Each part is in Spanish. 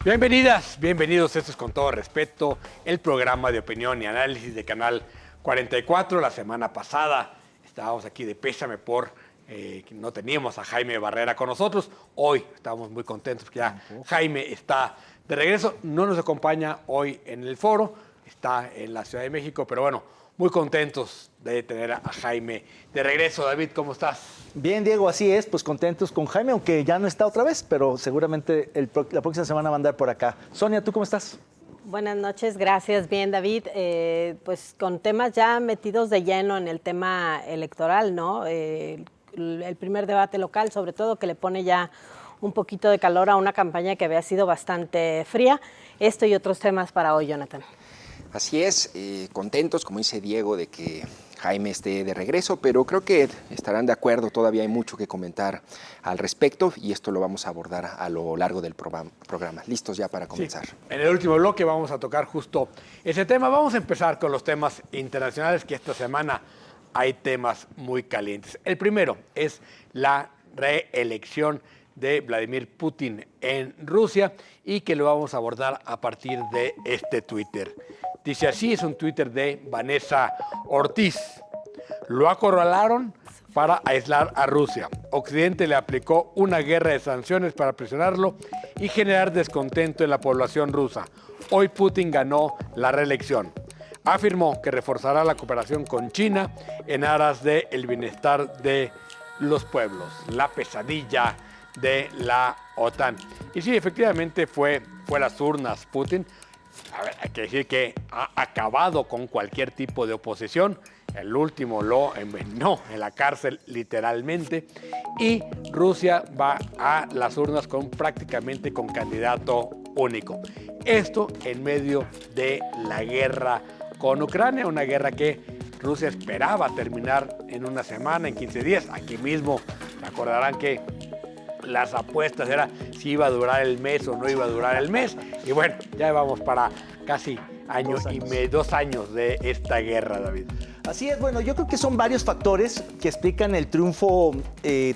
Bienvenidas, bienvenidos. Esto es Con Todo Respeto, el programa de opinión y análisis de Canal 44. La semana pasada estábamos aquí de pésame por que no teníamos a Jaime Barrera con nosotros. Hoy estamos muy contentos que ya Jaime está de regreso. No nos acompaña hoy en el foro, está en la Ciudad de México, pero bueno, muy contentos de tener a Jaime de regreso. David, ¿cómo estás? Bien, Diego, así es, pues contentos con Jaime, aunque ya no está otra vez, pero seguramente la próxima semana va a andar por acá. Sonia, ¿tú cómo estás? Buenas noches, gracias. Bien, David, pues con temas ya metidos de lleno en el tema electoral, ¿no? El primer debate local, sobre todo, que le pone ya un poquito de calor a una campaña que había sido bastante fría. Esto y otros temas para hoy, Jonathan. Así es, contentos, como dice Diego, de que Jaime esté de regreso, pero creo que estarán de acuerdo, todavía hay mucho que comentar al respecto y esto lo vamos a abordar a lo largo del programa. ¿Listos ya para comenzar? Sí. En el último bloque vamos a tocar justo ese tema. Vamos a empezar con los temas internacionales, que esta semana hay temas muy calientes. El primero es la reelección de Vladimir Putin en Rusia y que lo vamos a abordar a partir de este Twitter. Dice así, es un Twitter de Vanessa Ortiz. Lo acorralaron para aislar a Rusia. Occidente le aplicó una guerra de sanciones para presionarlo y generar descontento en la población rusa. Hoy Putin ganó la reelección. Afirmó que reforzará la cooperación con China en aras del bienestar de los pueblos. La pesadilla de la OTAN. Y sí, efectivamente fue a las urnas Putin. A ver, hay que decir que ha acabado con cualquier tipo de oposición. El último lo envenenó en la cárcel, literalmente. Y Rusia va a las urnas prácticamente con candidato único. Esto en medio de la guerra con Ucrania, una guerra que Rusia esperaba terminar en una semana, en 15 días. Aquí mismo recordarán que las apuestas eran si iba a durar el mes o no iba a durar el mes. Y bueno, ya vamos para casi dos años de esta guerra, David. Así es, bueno, yo creo que son varios factores que explican el triunfo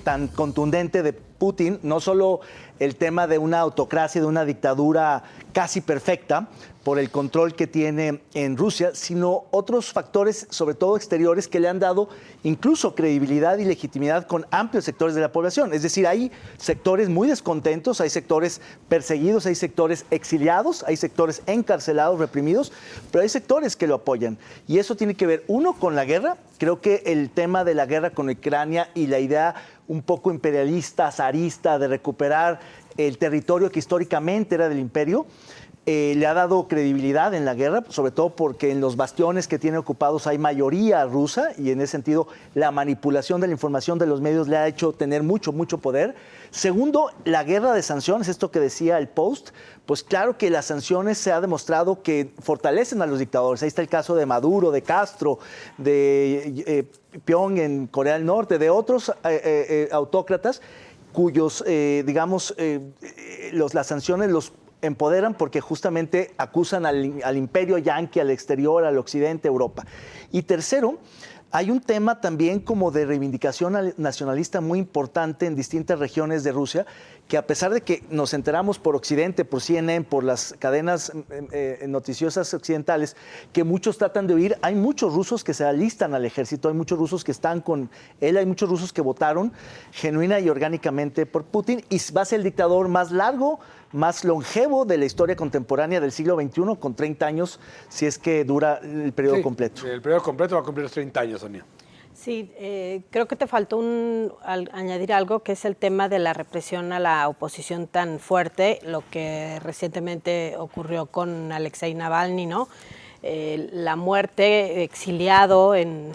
tan contundente de Putin, no solo el tema de una autocracia, de una dictadura casi perfecta por el control que tiene en Rusia, sino otros factores, sobre todo exteriores, que le han dado incluso credibilidad y legitimidad con amplios sectores de la población. Es decir, hay sectores muy descontentos, hay sectores perseguidos, hay sectores exiliados, hay sectores encarcelados, reprimidos, pero hay sectores que lo apoyan. Y eso tiene que ver, uno, con la guerra. Creo que el tema de la guerra con Ucrania y la idea un poco imperialista, zarista, de recuperar el territorio que históricamente era del imperio, le ha dado credibilidad en la guerra, sobre todo porque en los bastiones que tiene ocupados hay mayoría rusa y en ese sentido la manipulación de la información de los medios le ha hecho tener mucho poder. Segundo, la guerra de sanciones, esto que decía el Post, pues claro que las sanciones se ha demostrado que fortalecen a los dictadores. Ahí está el caso de Maduro, de Castro, de Pyong en Corea del Norte, de otros autócratas cuyos, las sanciones los empoderan porque justamente acusan al imperio yanqui, al exterior, al occidente, Europa. Y tercero, hay un tema también como de reivindicación nacionalista muy importante en distintas regiones de Rusia, que a pesar de que nos enteramos por Occidente, por CNN, por las cadenas noticiosas occidentales, que muchos tratan de huir, hay muchos rusos que se alistan al ejército, hay muchos rusos que están con él, hay muchos rusos que votaron genuina y orgánicamente por Putin, y va a ser el dictador más largo, más longevo de la historia contemporánea del siglo XXI, con 30 años, si es que dura el periodo completo. El periodo completo va a cumplir los 30 años, Sonia. Sí, creo que te faltó añadir algo, que es el tema de la represión a la oposición tan fuerte, lo que recientemente ocurrió con Alexei Navalny, ¿no? La muerte, exiliado en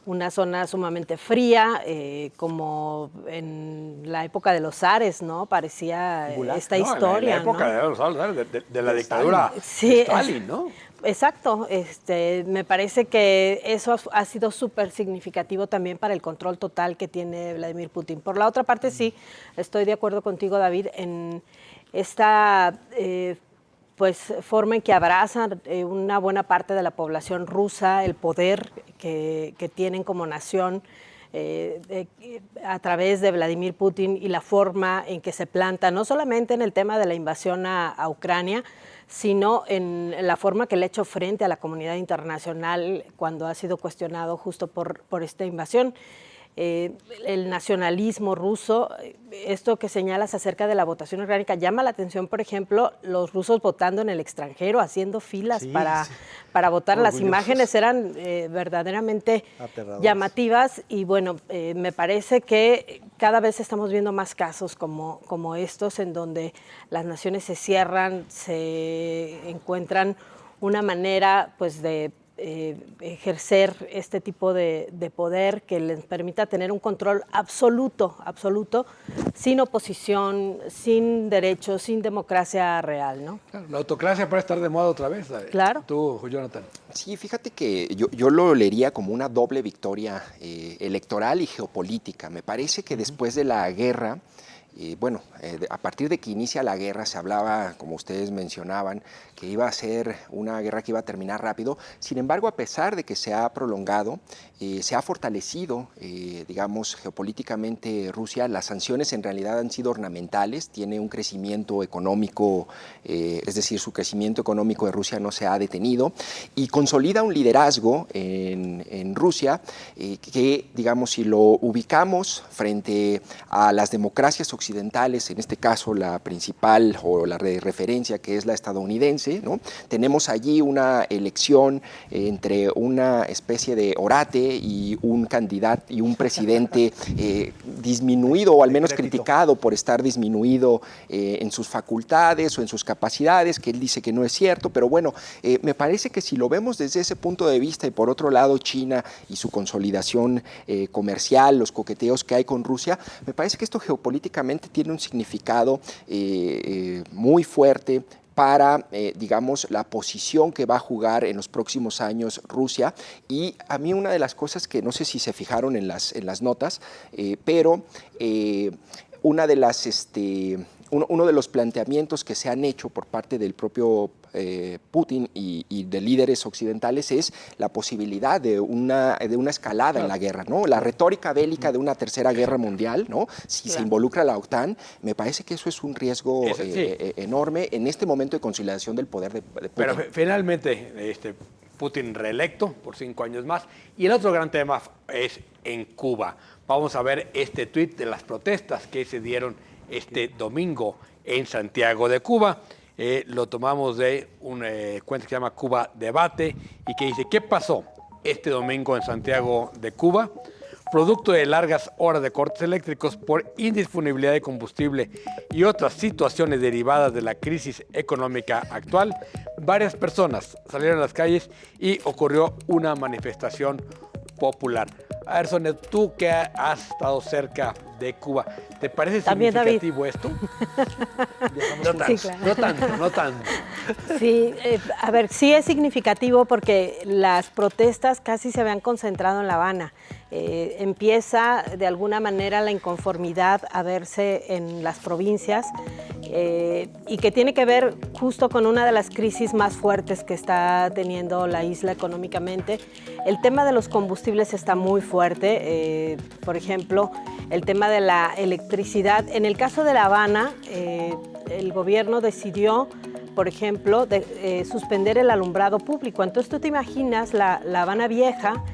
una zona sumamente fría, como en la época de los zares, ¿no? Parecía esta historia, en la época, ¿no? de los zares, de la dictadura de Stalin, ¿no? Exacto, me parece que eso ha sido súper significativo también para el control total que tiene Vladimir Putin. Por la otra parte, sí, estoy de acuerdo contigo, David, en esta forma en que abrazan una buena parte de la población rusa, el poder que tienen como nación a través de Vladimir Putin y la forma en que se planta, no solamente en el tema de la invasión a Ucrania, sino en la forma que le ha hecho frente a la comunidad internacional cuando ha sido cuestionado justo por esta invasión. El nacionalismo ruso, esto que señalas acerca de la votación orgánica, llama la atención, por ejemplo, los rusos votando en el extranjero, haciendo filas para votar. Las imágenes eran verdaderamente llamativas y bueno, me parece que cada vez estamos viendo más casos como estos en donde las naciones se cierran, se encuentran una manera pues de ejercer este tipo de poder que les permita tener un control absoluto, sin oposición, sin derechos, sin democracia real, ¿no? Claro, la autocracia puede estar de moda otra vez. Claro. Tú, Jonathan. Sí, fíjate que yo lo leería como una doble victoria electoral y geopolítica. Me parece que después de la guerra, a partir de que inicia la guerra se hablaba, como ustedes mencionaban, que iba a ser una guerra que iba a terminar rápido. Sin embargo, a pesar de que se ha prolongado, se ha fortalecido, digamos, geopolíticamente Rusia. Las sanciones en realidad han sido ornamentales, tiene un crecimiento económico, es decir, su crecimiento económico de Rusia no se ha detenido y consolida un liderazgo en Rusia que, digamos, si lo ubicamos frente a las democracias occidentales, en este caso la principal o la de referencia que es la estadounidense, ¿no? Tenemos allí una elección entre una especie de orate y un candidato y un presidente disminuido o al menos criticado por estar disminuido en sus facultades o en sus capacidades, que él dice que no es cierto, pero bueno, me parece que si lo vemos desde ese punto de vista y por otro lado China y su consolidación comercial, los coqueteos que hay con Rusia, me parece que esto geopolíticamente tiene un significado muy fuerte para, digamos, la posición que va a jugar en los próximos años Rusia. Y a mí una de las cosas que no sé si se fijaron en las notas, pero una de las, uno de los planteamientos que se han hecho por parte del propio Putin y de líderes occidentales es la posibilidad de una escalada en la guerra, ¿no? La retórica bélica de una tercera guerra mundial, ¿no? Si se involucra la OTAN, me parece que eso es un riesgo enorme en este momento de consolidación del poder de Putin. Pero finalmente, Putin reelecto por 5 años más. Y el otro gran tema es en Cuba. Vamos a ver este tuit de las protestas que se dieron este domingo en Santiago de Cuba. Lo tomamos de una cuenta que se llama Cuba Debate y que dice: ¿qué pasó este domingo en Santiago de Cuba? Producto de largas horas de cortes eléctricos por indisponibilidad de combustible y otras situaciones derivadas de la crisis económica actual, varias personas salieron a las calles y ocurrió una manifestación popular. A ver, Sonia, tú que has estado cerca de Cuba, ¿te parece significativo esto? No tanto, sí, claro. no tanto. Sí, a ver, sí es significativo porque las protestas casi se habían concentrado en La Habana. Empieza de alguna manera la inconformidad a verse en las provincias y que tiene que ver justo con una de las crisis más fuertes que está teniendo la isla económicamente. El tema de los combustibles está muy fuerte, por ejemplo, el tema de la electricidad. En el caso de La Habana, el gobierno decidió, por ejemplo, suspender el alumbrado público. Entonces tú te imaginas la Habana Vieja,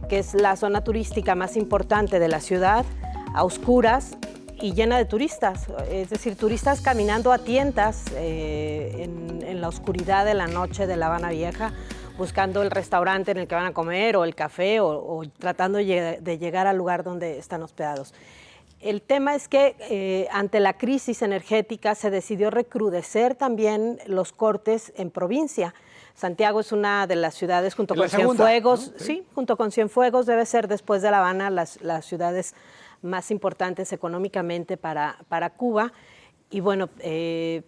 que es la zona turística más importante de la ciudad, a oscuras y llena de turistas, es decir, turistas caminando a tientas en la oscuridad de la noche de La Habana Vieja, buscando el restaurante en el que van a comer o el café o tratando de llegar al lugar donde están hospedados. El tema es que ante la crisis energética se decidió recrudecer también los cortes en provincia. Santiago es una de las ciudades junto con Cienfuegos, ¿no? Sí, junto con Cienfuegos debe ser después de La Habana las ciudades más importantes económicamente para Cuba. Y bueno,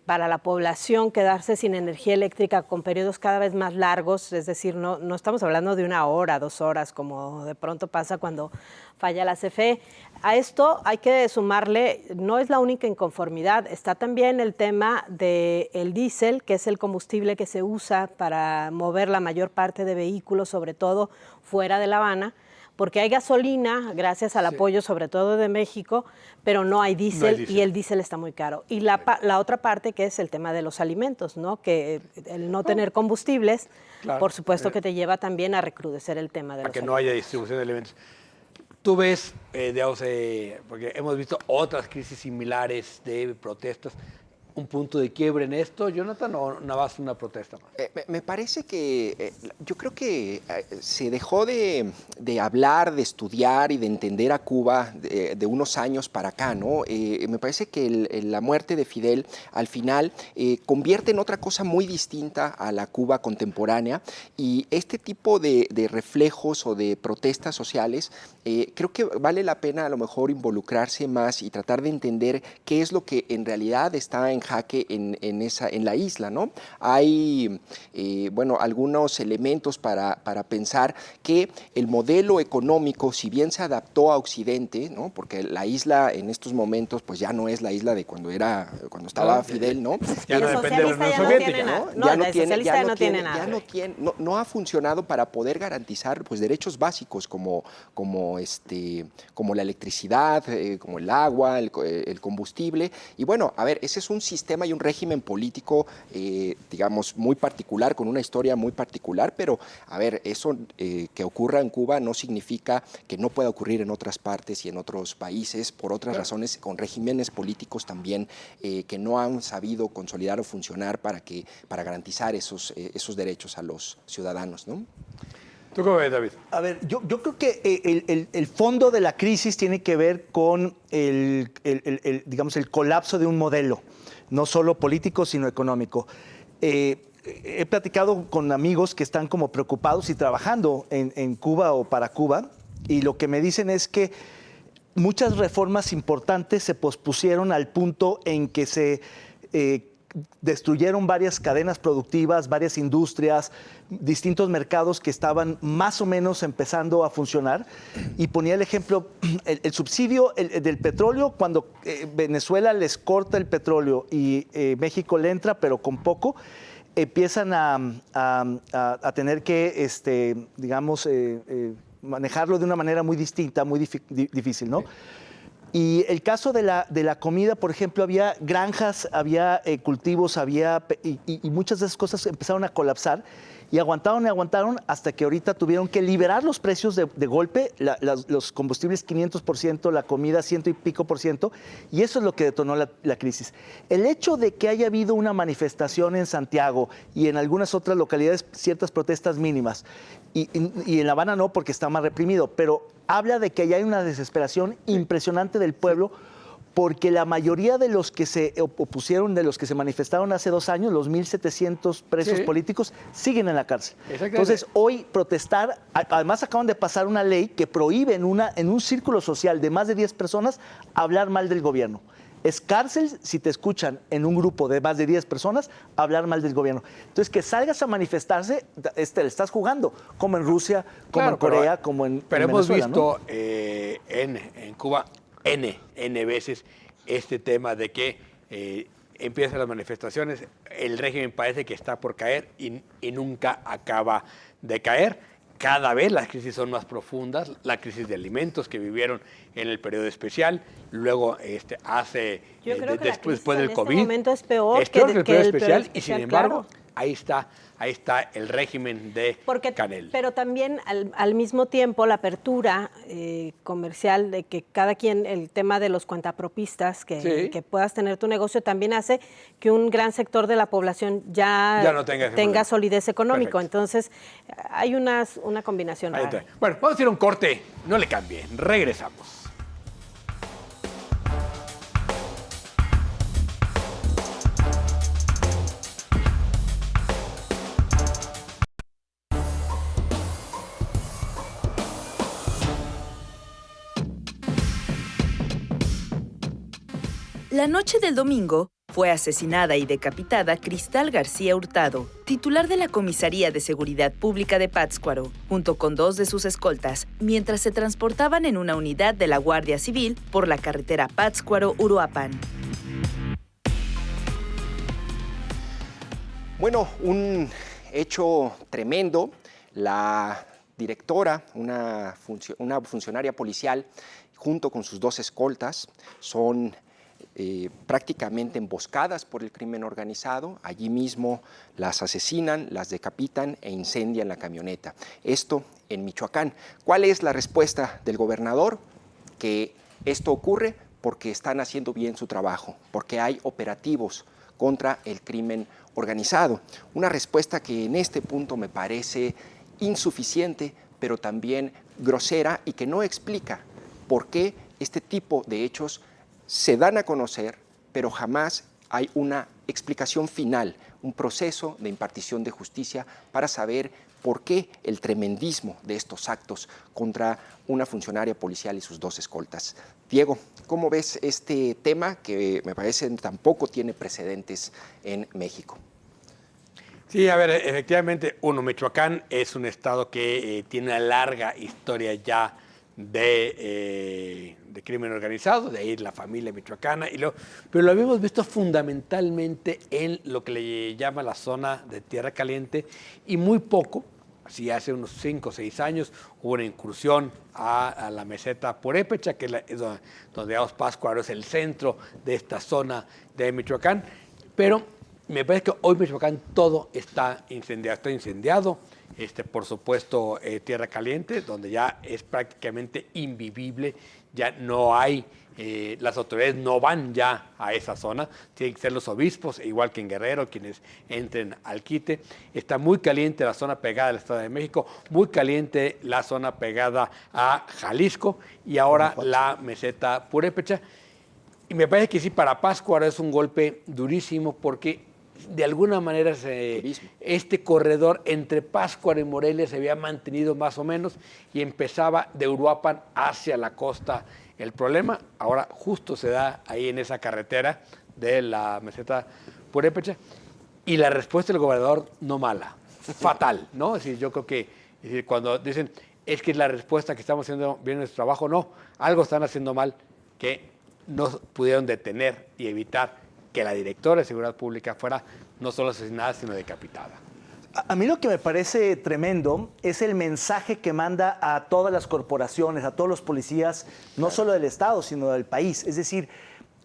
para la población quedarse sin energía eléctrica con periodos cada vez más largos, es decir, no estamos hablando de 1 hora, 2 horas, como de pronto pasa cuando falla la CFE. A esto hay que sumarle, no es la única inconformidad, está también el tema del diésel, que es el combustible que se usa para mover la mayor parte de vehículos, sobre todo fuera de La Habana, porque hay gasolina, gracias al apoyo sobre todo de México, pero no hay diésel y el diésel está muy caro. Y la otra parte que es el tema de los alimentos, ¿no? Que el no tener combustibles, por supuesto que te lleva también a recrudecer el tema de los alimentos. Para que no haya distribución de alimentos. Tú ves, digamos, porque hemos visto otras crisis similares de protestas, un punto de quiebre en esto, Jonathan, o nada más una protesta más? Me parece que yo creo que se dejó de hablar, de estudiar y de entender a Cuba de unos años para acá, ¿no? Me parece que la muerte de Fidel al final convierte en otra cosa muy distinta a la Cuba contemporánea, y este tipo de reflejos o de protestas sociales creo que vale la pena a lo mejor involucrarse más y tratar de entender qué es lo que en realidad está en jaque en la isla, ¿no? Hay, algunos elementos para pensar que el modelo económico, si bien se adaptó a Occidente, ¿no? Porque la isla en estos momentos pues ya no es la isla de cuando estaba Fidel, ¿no? Ya no depende de la Unión Soviética, ¿no? No ha funcionado para poder garantizar pues derechos básicos como la electricidad, como el agua, el combustible. Y bueno, a ver, ese es un sistema y un régimen político, digamos, muy particular, con una historia muy particular, pero, a ver, eso que ocurra en Cuba no significa que no pueda ocurrir en otras partes y en otros países, por otras razones, con regímenes políticos también que no han sabido consolidar o funcionar para garantizar esos derechos a los ciudadanos, ¿no? ¿Tú cómo ves, David? A ver, yo creo que el fondo de la crisis tiene que ver con digamos, el colapso de un modelo, no solo político, sino económico. He platicado con amigos que están como preocupados y trabajando en Cuba o para Cuba, y lo que me dicen es que muchas reformas importantes se pospusieron al punto en que se destruyeron varias cadenas productivas, varias industrias, distintos mercados que estaban más o menos empezando a funcionar. Y ponía el ejemplo, el subsidio del petróleo, cuando Venezuela les corta el petróleo y México le entra, pero con poco, empiezan a tener que, digamos, manejarlo de una manera muy distinta, muy difícil, ¿no? Y el caso de la comida, por ejemplo, había granjas, había cultivos, y muchas de esas cosas empezaron a colapsar y aguantaron hasta que ahorita tuvieron que liberar los precios de golpe, los combustibles 500%, la comida 100 y pico %, y eso es lo que detonó la crisis. El hecho de que haya habido una manifestación en Santiago y en algunas otras localidades ciertas protestas mínimas, y en La Habana no, porque está más reprimido, pero habla de que ya hay una desesperación impresionante del pueblo, porque la mayoría de los que se opusieron, de los que se manifestaron hace 2 años, los 1,700 presos políticos, siguen en la cárcel. Entonces, hoy protestar, además acaban de pasar una ley que prohíbe en un círculo social de más de 10 personas hablar mal del gobierno. Es cárcel si te escuchan en un grupo de más de 10 personas hablar mal del gobierno. Entonces, que salgas a manifestarse, le estás jugando, como en Rusia, como en Corea, como en Pero Venezuela, hemos visto, ¿no? En Cuba N veces este tema de que empiezan las manifestaciones, el régimen parece que está por caer y nunca acaba de caer. Cada vez las crisis son más profundas, la crisis de alimentos que vivieron en el periodo especial, luego Yo creo que después del COVID. En este momento es peor que el periodo especial, y sin embargo, claro. ahí está el régimen de Canel. Pero también al mismo tiempo la apertura comercial de que cada quien, el tema de los cuentapropistas, que puedas tener tu negocio, también hace que un gran sector de la población ya no tenga solidez económica. Perfecto. Entonces hay una combinación rara. Bueno, vamos a ir a un corte, no le cambie, regresamos. La noche del domingo fue asesinada y decapitada Cristal García Hurtado, titular de la Comisaría de Seguridad Pública de Pátzcuaro, junto con 2 de sus escoltas, mientras se transportaban en una unidad de la Guardia Civil por la carretera Pátzcuaro-Uruapan. Bueno, un hecho tremendo. La directora, una funcionaria policial, junto con sus 2 escoltas, son prácticamente emboscadas por el crimen organizado. Allí mismo las asesinan, las decapitan e incendian la camioneta. Esto en Michoacán. ¿Cuál es la respuesta del gobernador? Que esto ocurre porque están haciendo bien su trabajo, porque hay operativos contra el crimen organizado. Una respuesta que en este punto me parece insuficiente, pero también grosera y que no explica por qué este tipo de hechos se dan a conocer, pero jamás hay una explicación final, un proceso de impartición de justicia para saber por qué el tremendismo de estos actos contra una funcionaria policial y sus 2 escoltas. Diego, ¿cómo ves este tema que me parece tampoco tiene precedentes en México? Sí, a ver, efectivamente, Michoacán es un estado que tiene una larga historia ya de crimen organizado, de ahí la familia michoacana, pero lo habíamos visto fundamentalmente en lo que le llama la zona de Tierra Caliente y muy poco, así hace unos 5 o 6 años, hubo una incursión a la meseta Purépecha, que es donde digamos, Pátzcuaro es el centro de esta zona de Michoacán, pero me parece que hoy Michoacán todo está incendiado. Por supuesto, Tierra Caliente, donde ya es prácticamente invivible, ya no hay, las autoridades no van ya a esa zona, tienen que ser los obispos, igual que en Guerrero, quienes entren al quite. Está muy caliente la zona pegada al Estado de México, muy caliente la zona pegada a Jalisco y ahora la meseta Purépecha. Y me parece que sí, para Pátzcuaro es un golpe durísimo porque de alguna manera este corredor entre Pátzcuaro y Morelia se había mantenido más o menos y empezaba de Uruapan hacia la costa el problema. Ahora justo se da ahí en esa carretera de la meseta Purépecha y la respuesta del gobernador no mala, fatal, ¿no? Es decir, yo creo que cuando dicen es que es la respuesta que estamos haciendo bien nuestro trabajo, no, algo están haciendo mal que no pudieron detener y evitar que la directora de Seguridad Pública fuera no solo asesinada, sino decapitada. A mí lo que me parece tremendo es el mensaje que manda a todas las corporaciones, a todos los policías, no solo del Estado, sino del país. Es decir,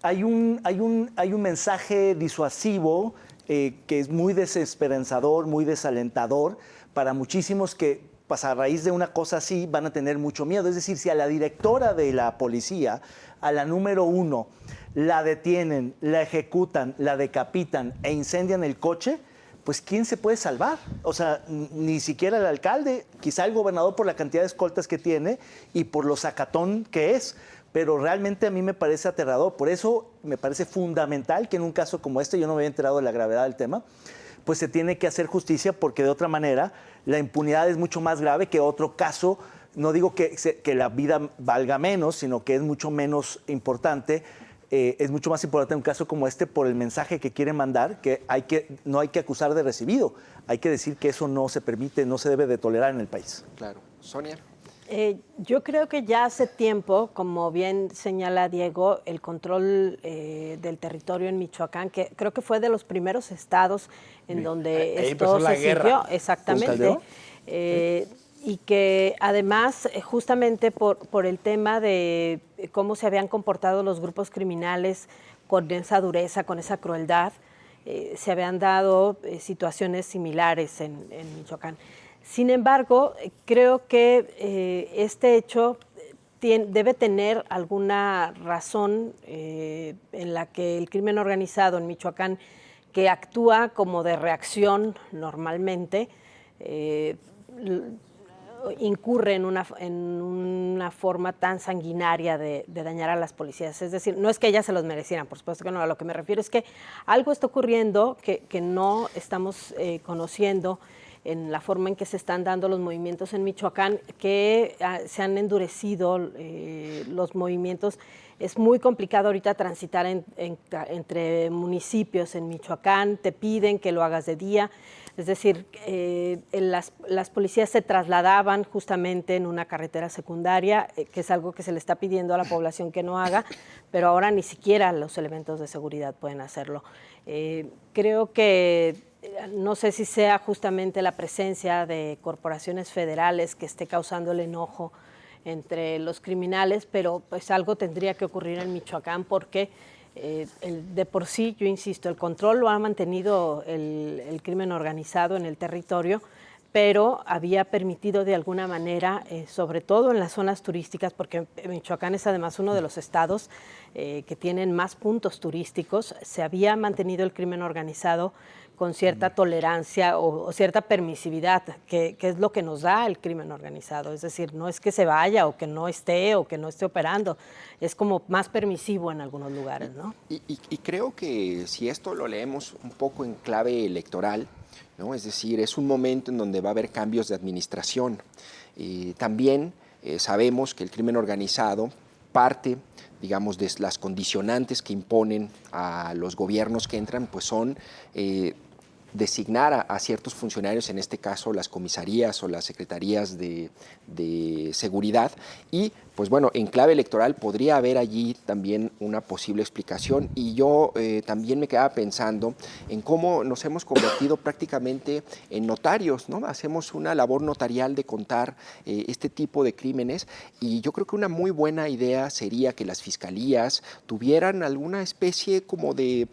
hay un mensaje disuasivo que es muy desesperanzador, muy desalentador para muchísimos que pues, a raíz de una cosa así van a tener mucho miedo. Es decir, si a la directora de la policía, a la número 1, la detienen, la ejecutan, la decapitan e incendian el coche, pues ¿quién se puede salvar? O sea, ni siquiera el alcalde, quizá el gobernador por la cantidad de escoltas que tiene y por lo sacatón que es, pero realmente a mí me parece aterrador. Por eso me parece fundamental que en un caso como este, yo no me había enterado de la gravedad del tema, pues se tiene que hacer justicia porque de otra manera la impunidad es mucho más grave que otro caso. No digo que la vida valga menos, sino que es mucho menos importante. Es mucho más importante un caso como este por el mensaje que quiere mandar, que no hay que acusar de recibido. Hay que decir que eso no se permite, no se debe de tolerar en el país. Claro. Sonia. Yo creo que ya hace tiempo, como bien señala Diego, el control del territorio en Michoacán, que creo que fue de los primeros estados en donde ahí esto se siguió. Exactamente. Y que además, justamente por el tema de cómo se habían comportado los grupos criminales con esa dureza, con esa crueldad, se habían dado situaciones similares en Michoacán. Sin embargo, creo que este hecho debe tener alguna razón en la que el crimen organizado en Michoacán, que actúa como de reacción normalmente, incurre en una forma tan sanguinaria de dañar a las policías. Es decir, no es que ellas se los merecieran, por supuesto que no. A lo que me refiero es que algo está ocurriendo que no estamos conociendo en la forma en que se están dando los movimientos en Michoacán, que se han endurecido los movimientos. Es muy complicado ahorita transitar entre municipios en Michoacán, te piden que lo hagas de día. Es decir, las policías se trasladaban justamente en una carretera secundaria, que es algo que se le está pidiendo a la población que no haga, pero ahora ni siquiera los elementos de seguridad pueden hacerlo. Creo que no sé si sea justamente la presencia de corporaciones federales que esté causando el enojo entre los criminales, pero pues algo tendría que ocurrir en Michoacán porque de por sí, yo insisto, el control lo ha mantenido el crimen organizado en el territorio, pero había permitido de alguna manera, sobre todo en las zonas turísticas, porque Michoacán es además uno de los estados que tienen más puntos turísticos, se había mantenido el crimen organizado con cierta tolerancia o cierta permisividad, que es lo que nos da el crimen organizado. Es decir, no es que se vaya o que no esté operando, es como más permisivo en algunos lugares, ¿no? Y creo que si esto lo leemos un poco en clave electoral, ¿no? Es decir, es un momento en donde va a haber cambios de administración. También sabemos que el crimen organizado parte, digamos, de las condicionantes que imponen a los gobiernos que entran, pues son designar a ciertos funcionarios, en este caso las comisarías o las secretarías de seguridad, y pues bueno, en clave electoral podría haber allí también una posible explicación. Y yo también me quedaba pensando en cómo nos hemos convertido prácticamente en notarios, ¿no? Hacemos una labor notarial de contar este tipo de crímenes, y yo creo que una muy buena idea sería que las fiscalías tuvieran alguna especie como de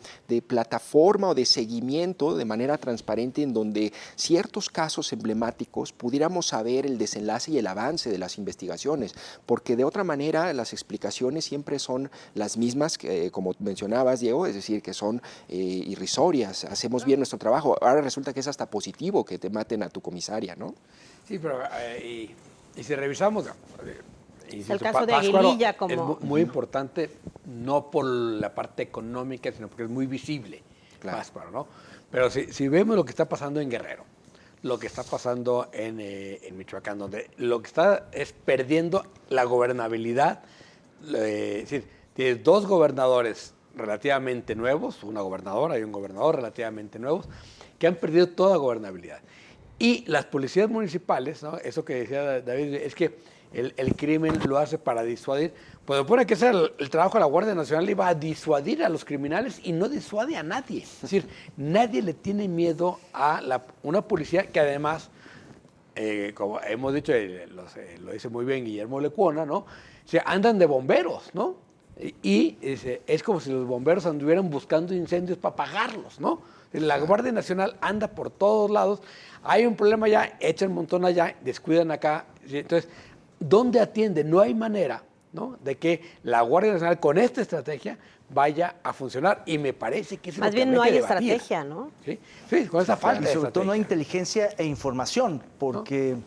plataforma o de seguimiento de manera transparente en donde ciertos casos emblemáticos pudiéramos saber el desenlace y el avance de las investigaciones, porque de otra manera las explicaciones siempre son las mismas, como mencionabas, Diego, es decir, que son irrisorias, hacemos bien nuestro trabajo, ahora resulta que es hasta positivo que te maten a tu comisaria, ¿no? Sí, pero y si revisamos, es el caso de Aguililla como... Es muy importante, no por la parte económica, sino porque es muy visible, Claro. Pátzcuaro, ¿no? Pero si vemos lo que está pasando en Guerrero, lo que está pasando en Michoacán, donde lo que está es perdiendo la gobernabilidad, es decir, tienes dos gobernadores relativamente nuevos, una gobernadora y un gobernador relativamente nuevos, que han perdido toda gobernabilidad. Y las policías municipales, ¿no? Eso que decía David, es que el crimen lo hace para disuadir. Pues supone que ese era el trabajo de la Guardia Nacional, iba a disuadir a los criminales y no disuade a nadie. Es decir, nadie le tiene miedo a una policía que además, como hemos dicho, lo dice muy bien Guillermo Lecuona, ¿no? O sea, andan de bomberos, ¿no? Y es como si los bomberos anduvieran buscando incendios para apagarlos, ¿no? La Guardia Nacional anda por todos lados, hay un problema allá, echan un montón allá, descuidan acá. Entonces, ¿dónde atiende? No hay manera, ¿no?, de que la Guardia Nacional con esta estrategia vaya a funcionar, y me parece que es más lo que bien no hay habría que debatir. estrategia, ¿no? Sí, con esa falta de Y sobre todo no hay estrategia. inteligencia e información, porque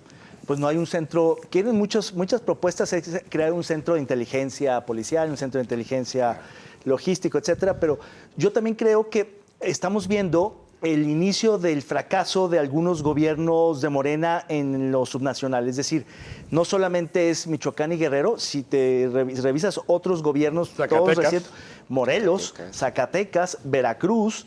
pues no hay un centro, quieren muchas propuestas, es crear un centro de inteligencia policial, un centro de inteligencia logístico, etcétera, pero yo también creo que estamos viendo el inicio del fracaso de algunos gobiernos de Morena en los subnacionales. Es decir, no solamente es Michoacán y Guerrero, si te revisas otros gobiernos, todos Zacatecas. recientes, Morelos, Zacatecas, Veracruz,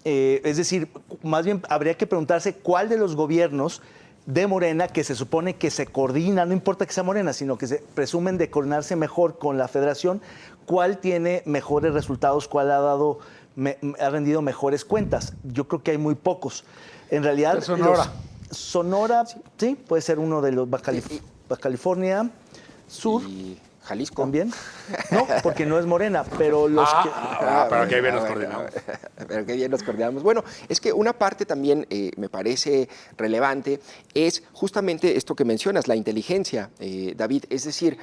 es decir, más bien habría que preguntarse cuál de los gobiernos de Morena, que se supone que se coordina, no importa que sea Morena, sino que se presumen de coordinarse mejor con la federación, cuál tiene mejores resultados, cuál ha rendido mejores cuentas. Yo creo que hay muy pocos. En realidad, Sonora. Sonora, sí, puede ser uno de los Baja California Sur. Y Jalisco. También. No, porque no es Morena, pero los que... Pero qué bien nos bueno, coordinamos. Pero qué bien nos coordinamos. Bueno, es que una parte también me parece relevante es justamente esto que mencionas, la inteligencia, David. Es decir,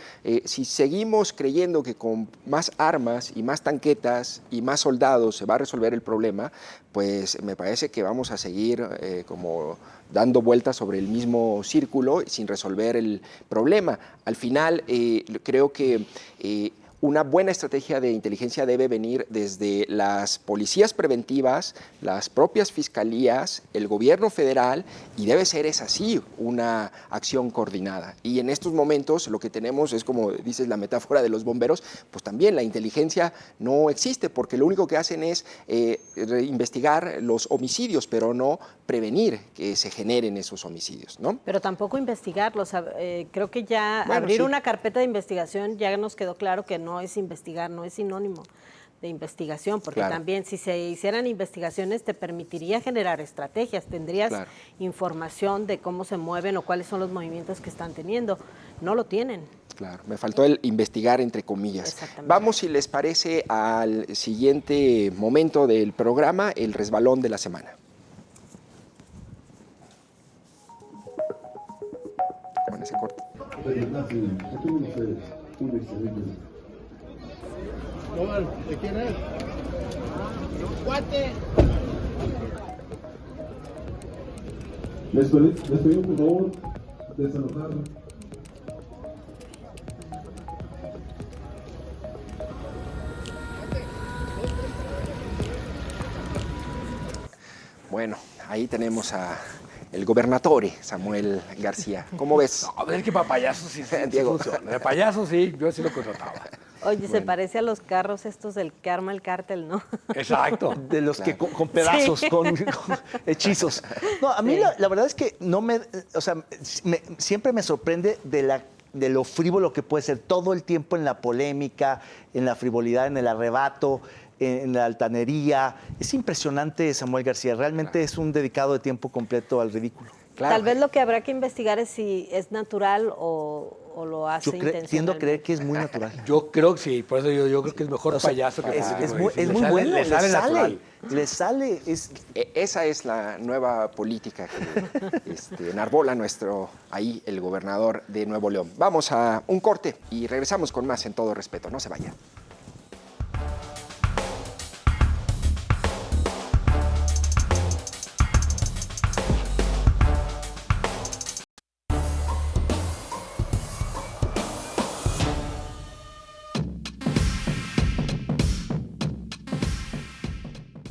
si seguimos creyendo que con más armas y más tanquetas y más soldados se va a resolver el problema, pues me parece que vamos a seguir como dando vueltas sobre el mismo círculo sin resolver el problema. Al final, creo que una buena estrategia de inteligencia debe venir desde las policías preventivas, las propias fiscalías, el gobierno federal, y debe ser, es así, una acción coordinada. Y en estos momentos lo que tenemos es, como dices, la metáfora de los bomberos, pues también la inteligencia no existe, porque lo único que hacen es investigar los homicidios, pero no prevenir que se generen esos homicidios, ¿no? Pero tampoco investigarlos. Creo que ya Bueno, abrir sí. una carpeta de investigación ya nos quedó claro que no es investigar, no es sinónimo de investigación, porque Claro. también si se hicieran investigaciones te permitiría generar estrategias, tendrías Claro. información de cómo se mueven o cuáles son los movimientos que están teniendo. No lo tienen. Claro, me faltó el investigar entre comillas. Exactamente. Vamos, si les parece, al siguiente momento del programa, el resbalón de la semana. Con ese corte. ¿De quién es? ¡Cuate! Les pedimos por favor desalojar. Bueno, ahí tenemos a el gobernatore Samuel García. ¿Cómo ves? No, a ver que para payaso sí, Diego. funciona. De payaso sí, yo sí lo contrataba. Oye, se parece a los carros estos del que arma el cártel, ¿no? Exacto. De los que con pedazos, Sí. con hechizos. No, a mí Sí. la verdad es que no me, o sea, siempre me sorprende de lo frívolo que puede ser todo el tiempo en la polémica, en la frivolidad, en el arrebato, en la altanería. Es impresionante Samuel García, realmente es un dedicado de tiempo completo al ridículo. Claro. Tal vez lo que habrá que investigar es si es natural o lo hace Yo tiendo a intencionalmente. creer que es muy natural. Yo creo que sí, por eso yo creo que es mejor O sea, payaso que es político. muy, Sí, es le muy sale- bueno, le sale natural. le sale, es, Esa es la nueva política que enarbola ahí el gobernador de Nuevo León. Vamos a un corte y regresamos con más En Todo Respeto. No se vayan.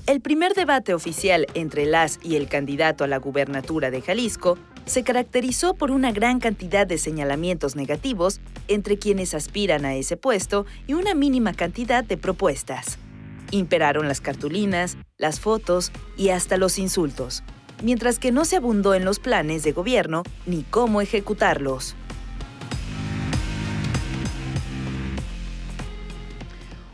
El primer debate oficial entre las y el candidato a la gubernatura de Jalisco se caracterizó por una gran cantidad de señalamientos negativos entre quienes aspiran a ese puesto y una mínima cantidad de propuestas. Imperaron las cartulinas, las fotos y hasta los insultos, mientras que no se abundó en los planes de gobierno ni cómo ejecutarlos.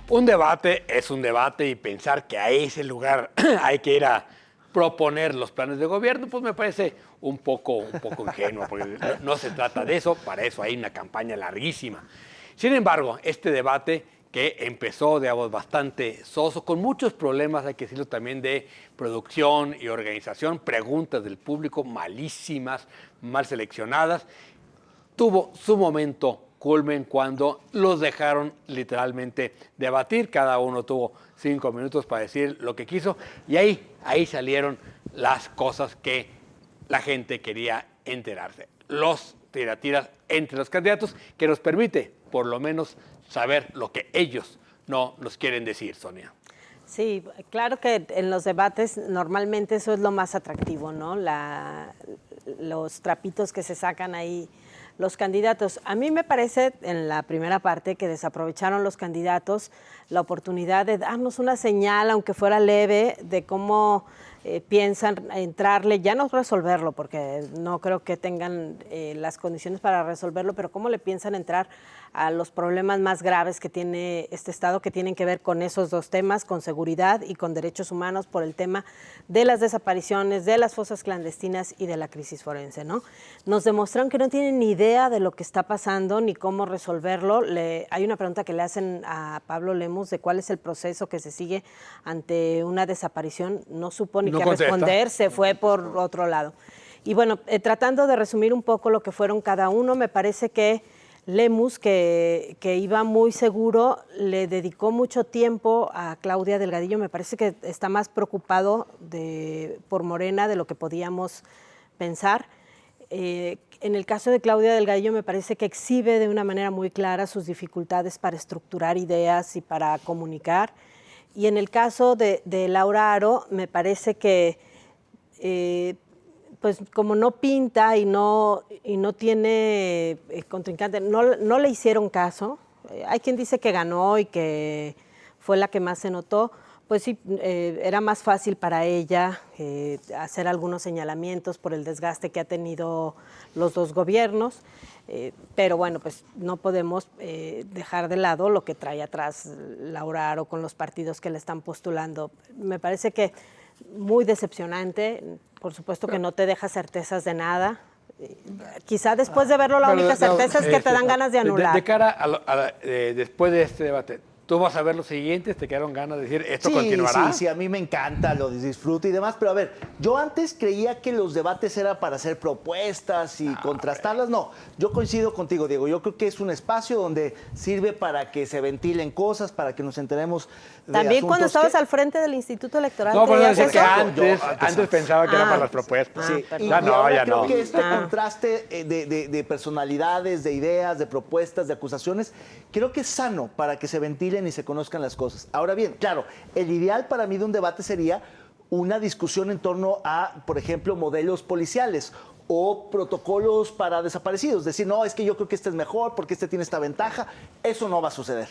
Un debate es un debate y pensar que a ese lugar hay que ir a proponer los planes de gobierno, pues me parece un poco ingenuo, porque no se trata de eso, para eso hay una campaña larguísima. Sin embargo, este debate que empezó, digamos, bastante soso, con muchos problemas, hay que decirlo también, de producción y organización, preguntas del público malísimas, mal seleccionadas, tuvo su momento culmen cuando los dejaron literalmente debatir. Cada uno tuvo 5 minutos para decir lo que quiso y ahí salieron las cosas que la gente quería enterarse. Los tiratiras entre los candidatos que nos permite por lo menos saber lo que ellos no nos quieren decir, Sonia. Sí, claro que en los debates normalmente eso es lo más atractivo, ¿no? Los trapitos que se sacan ahí los candidatos. A mí me parece en la primera parte que desaprovecharon los candidatos la oportunidad de darnos una señal, aunque fuera leve, de cómo piensan entrarle, ya no resolverlo, porque no creo que tengan las condiciones para resolverlo, pero cómo le piensan entrar a los problemas más graves que tiene este Estado, que tienen que ver con esos dos temas, con seguridad y con derechos humanos, por el tema de las desapariciones, de las fosas clandestinas y de la crisis forense, ¿no? Nos demostraron que no tienen ni idea de lo que está pasando ni cómo resolverlo. Hay una pregunta que le hacen a Pablo Lemus de cuál es el proceso que se sigue ante una desaparición. No supo ni No qué contesta. responder, se fue por otro lado. Y bueno, tratando de resumir un poco lo que fueron cada uno, me parece que Lemus, que iba muy seguro, le dedicó mucho tiempo a Claudia Delgadillo. Me parece que está más preocupado por Morena de lo que podíamos pensar. En el caso de Claudia Delgadillo me parece que exhibe de una manera muy clara sus dificultades para estructurar ideas y para comunicar. Y en el caso de Laura Aro, me parece que pues como no pinta y no tiene contrincante, no le hicieron caso. Hay quien dice que ganó y que fue la que más se notó, Pues sí, era más fácil para ella hacer algunos señalamientos por el desgaste que ha tenido los dos gobiernos, pero bueno, pues no podemos dejar de lado lo que trae atrás Laura Aro con los partidos que le están postulando. Me parece que muy decepcionante, por supuesto que no te deja certezas de nada. Quizá después de verlo la única certeza es que te dan ganas de anular. De cara después de este debate, ¿tú vas a ver los siguientes? ¿Te quedaron ganas de decir esto continuará? Sí, a mí me encanta, lo disfruto y demás, pero a ver, yo antes creía que los debates era para hacer propuestas y contrastarlas. No, yo coincido contigo, Diego. Yo creo que es un espacio donde sirve para que se ventilen cosas, para que nos enteremos de También cuando asuntos estabas al frente del Instituto Electoral. No, pero ¿creías decir que eso? antes pensaba que era para las propuestas. Sí, perdón. Ya y no, ahora ya creo no. que este contraste de personalidades, de ideas, de propuestas, de acusaciones, creo que es sano para que se ventilen y se conozcan las cosas. Ahora bien, claro, el ideal para mí de un debate sería una discusión en torno a, por ejemplo, modelos policiales o protocolos para desaparecidos. Decir, no, es que yo creo que este es mejor porque este tiene esta ventaja. Eso no va a suceder.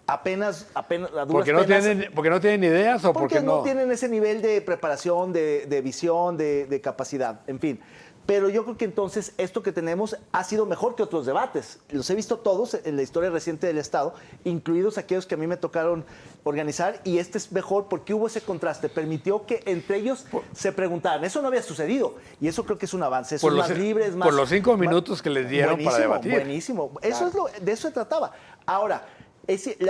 Apenas a duras ¿Porque no tienen ideas o porque no tienen ese nivel de preparación, de visión, de capacidad, en fin. Pero yo creo que entonces esto que tenemos ha sido mejor que otros debates. Los he visto todos en la historia reciente del Estado, incluidos aquellos que a mí me tocaron organizar, y este es mejor porque hubo ese contraste, permitió que entre ellos se preguntaran. Eso no había sucedido y eso creo que es un avance. Eso es más libre, es más... Por los 5 minutos que les dieron para debatir. Buenísimo, de eso se trataba. Ahora,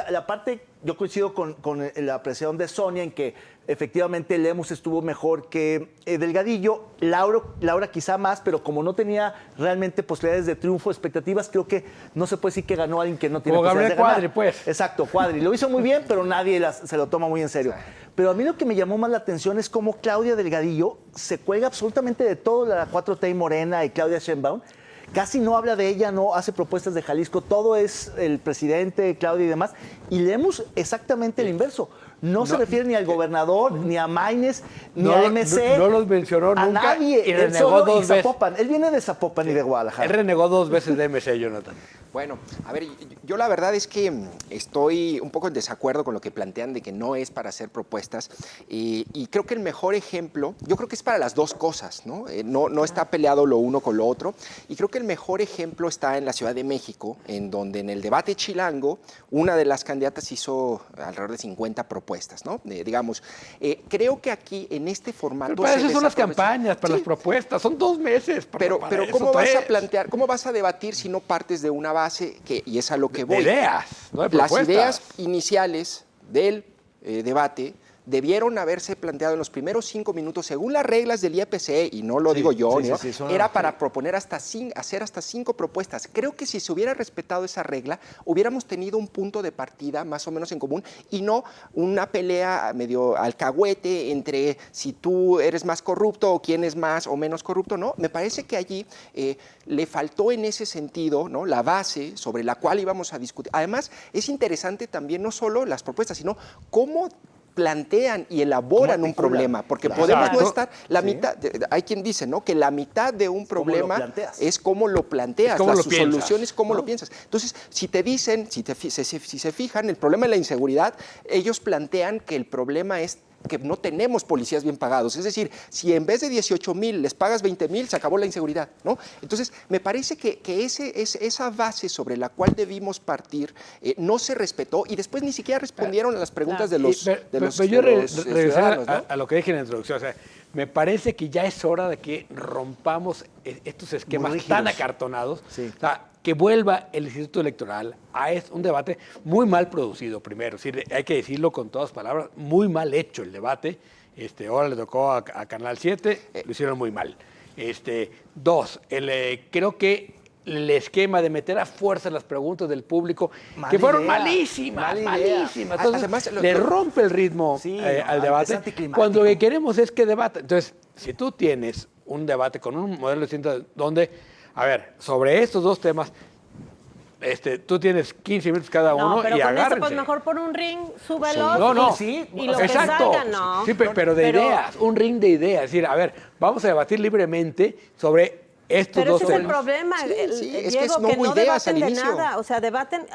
la parte, yo coincido con la apreciación de Sonia en que efectivamente Lemus estuvo mejor que Delgadillo, Laura quizá más, pero como no tenía realmente posibilidades de triunfo, expectativas, creo que no se puede decir que ganó alguien que no tiene Como posibilidades Gabriel de ganar. Cuadri, pues. Exacto, Cuadri. Lo hizo muy bien, pero nadie se lo toma muy en serio. Pero a mí lo que me llamó más la atención es cómo Claudia Delgadillo se cuelga absolutamente de todo, la 4T y Morena y Claudia Sheinbaum. Casi no habla de ella, no hace propuestas de Jalisco, todo es el presidente, Claudia y demás. Y Lemus exactamente el inverso. No se refiere ni al gobernador, ni a Maínez, ni a MC. No los mencionó a nunca. nadie. Y Él renegó solo dos y veces. Zapopan. Él viene de Zapopan y de Guadalajara. Él renegó 2 veces de MC, Jonathan. Bueno, a ver, yo la verdad es que estoy un poco en desacuerdo con lo que plantean de que no es para hacer propuestas y creo que el mejor ejemplo, yo creo que es para las dos cosas, ¿no? No está peleado lo uno con lo otro y creo que el mejor ejemplo está en la Ciudad de México, en donde en el debate chilango una de las candidatas hizo alrededor de 50 propuestas, ¿no? Digamos, creo que aquí en este formato... Pero para eso son las desaprovecha- campañas, para Sí, las propuestas, son 2 meses. pero eso, ¿cómo vas a 3. plantear, cómo vas a debatir si no partes de una base y es a lo que De voy? ideas, no de Las propuestas. ideas iniciales del debate debieron haberse planteado en los primeros 5 minutos, según las reglas del IEPC, y no lo digo yo, ¿no? Era para proponer hacer hasta 5 propuestas. Creo que si se hubiera respetado esa regla, hubiéramos tenido un punto de partida más o menos en común y no una pelea medio alcahuete entre si tú eres más corrupto o quién es más o menos corrupto, ¿no? Me parece que allí le faltó en ese sentido, ¿no?, la base sobre la cual íbamos a discutir. Además, es interesante también no solo las propuestas, sino cómo plantean y elaboran un problema, porque podemos no estar la mitad, hay quien dice, ¿no?, que la mitad de un problema es cómo lo planteas, su solución es cómo lo piensas. Entonces, si te dicen, si se fijan, el problema de la inseguridad, ellos plantean que el problema es que no tenemos policías bien pagados. Es decir, si en vez de 18,000 les pagas 20,000, se acabó la inseguridad, ¿no? Entonces, me parece que esa base sobre la cual debimos partir no se respetó y después ni siquiera respondieron a las preguntas de los ciudadanos, ¿no? a lo que dije en la introducción. O sea, me parece que ya es hora de que rompamos estos esquemas tan acartonados. Sí. O sea, que vuelva el Instituto Electoral a un debate muy mal producido, primero. Es decir, hay que decirlo con todas palabras, muy mal hecho el debate. Ahora le tocó a Canal 7, lo hicieron muy mal. 2, creo que el esquema de meter a fuerza las preguntas del público, que fueron malísimas. Entonces, además, le rompe el ritmo al debate, cuando lo que queremos es que debata. Entonces, si tú tienes un debate con un modelo distinto donde, a ver, sobre estos 2 temas, tú tienes 15 minutos cada uno pero y con agárrense. pues mejor por un ring, súbelos y lo exacto. que salga, ¿no? Sí, pero de ideas, un ring de ideas. Es decir, a ver, vamos a debatir libremente sobre estos Pero dos ese es el temas. problema, Sí, es que Diego, no que hubo no ideas debaten al de inicio. nada. O sea, debaten.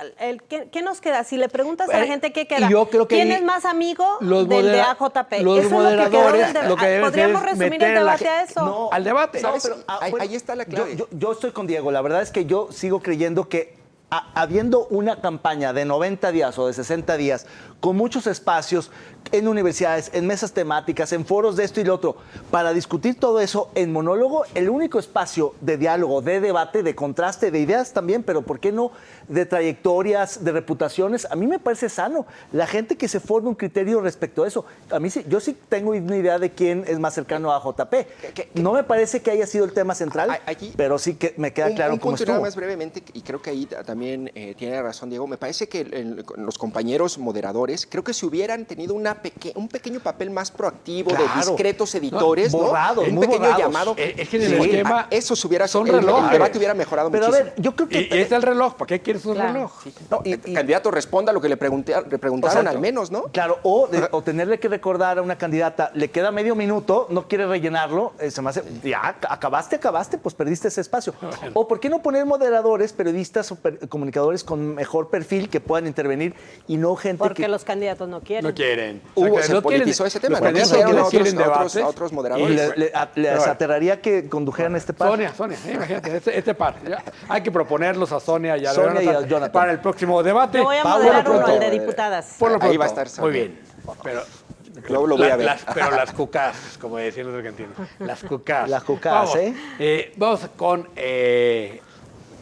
¿Qué nos queda? Si le preguntas a la gente qué queda, Y yo creo que ¿quién ahí es más amigo los del de modera- AJP? los Eso es lo que quedó moderadores, del lo que deben Podríamos hacer es resumir meter el a la debate a gente- eso. No, al debate. ¿Sabes? pero, Ahí está la clave. Yo estoy con Diego. La verdad es que yo sigo creyendo que habiendo una campaña de 90 días o de 60 días, con muchos espacios en universidades, en mesas temáticas, en foros de esto y lo otro, para discutir todo eso en monólogo, el único espacio de diálogo, de debate, de contraste, de ideas también, pero ¿por qué no de trayectorias, de reputaciones? A mí me parece sano. La gente que se forme un criterio respecto a eso. A mí sí, yo sí tengo una idea de quién es más cercano a JP. No me parece que haya sido el tema central, Aquí, pero sí que me queda claro un cómo punto estuvo. nada más brevemente, y creo que ahí también tiene razón Diego, me parece que los compañeros moderadores, creo que si hubieran tenido un pequeño papel más proactivo de Claro. discretos editores, ¿no? Borrados, un muy pequeño borrados. llamado, Es que en el sí, esquema eso se hubiera, son el relojes. debate hubiera mejorado Pero a muchísimo. ver, yo creo que... Y ahí está el reloj. ¿Para qué quieres un Claro. reloj? No, El candidato responda a lo que le preguntaron Exacto. al menos, ¿no? Claro, o tenerle que recordar a una candidata, le queda medio minuto, no quiere rellenarlo, se me hace, ya, acabaste, pues perdiste ese espacio. O ¿por qué no poner moderadores, periodistas o comunicadores con mejor perfil que puedan intervenir y no gente Porque que... los candidatos no quieren. No quieren. Se No quieren- politizó ese tema, los ¿no? candidatos Quisieron no quieren a debates. otros Y moderadores. les Pero bueno. aterraría que condujeran este par. Sonia, imagínate, este par. Ya, hay que proponerlos a Sonia y a Sonia y a Jonathan Jonathan. para el próximo debate. Yo voy a Por lo moderar uno, pronto- el de diputadas. Por lo Ahí pronto, va a estar Sonia. muy bien. Pero Luego lo voy a ver. Pero las cucas, como decían los argentinos. Las cucas. Las cucas, Vamos, ¿eh? Vamos con,